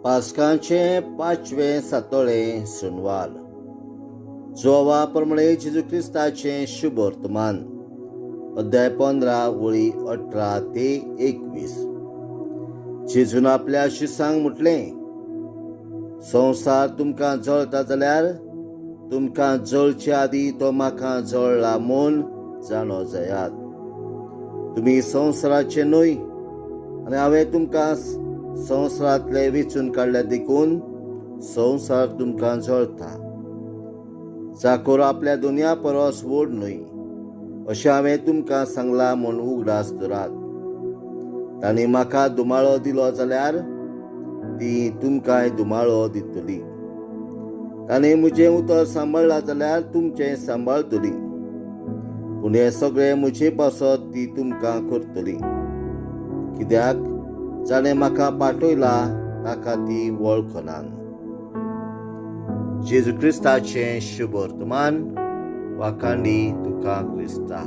पास्कांचे 5वें सातोळे सुनवार. जोवा प्रमाणे जेजू क्रिस्ताचे शुभ वर्तमान. अध्याय 15 वळी 18 ते 21. जेजून आपल्या शिसांक म्हटलें, संवसार तुमकां जळटा जाल्यार तुमकां जळचे आदी तो म्हाका जळला म्हूण जाणो जायात. तुमी संवसाराचे न्हय, आनी हांवें तुमकां संवसारांतले वेंचून काडल्या देखून संवसार तुमकां जळटा. चाकोर आपल्या दोनया परस व्हड न्हय अशें हांवें तुमकां सांगलां म्हूण उगडास धरात. तांणी म्हाका दुमाळो दिलो जाल्यार ती तुमकांय दुमाळो दितली. तांणी म्हजें उतर सांबाळ्ळां जाल्यार तुमचें सांबाळटली. पूण हें सगळें म्हजे पासत ती तुमकां करतली, कित्याक जाणें म्हाका पाठयला ताका ती वळखनात. जेजू क्रिस्ताचें शुभ वर्तमान. वाखाणी तुका क्रिस्ता.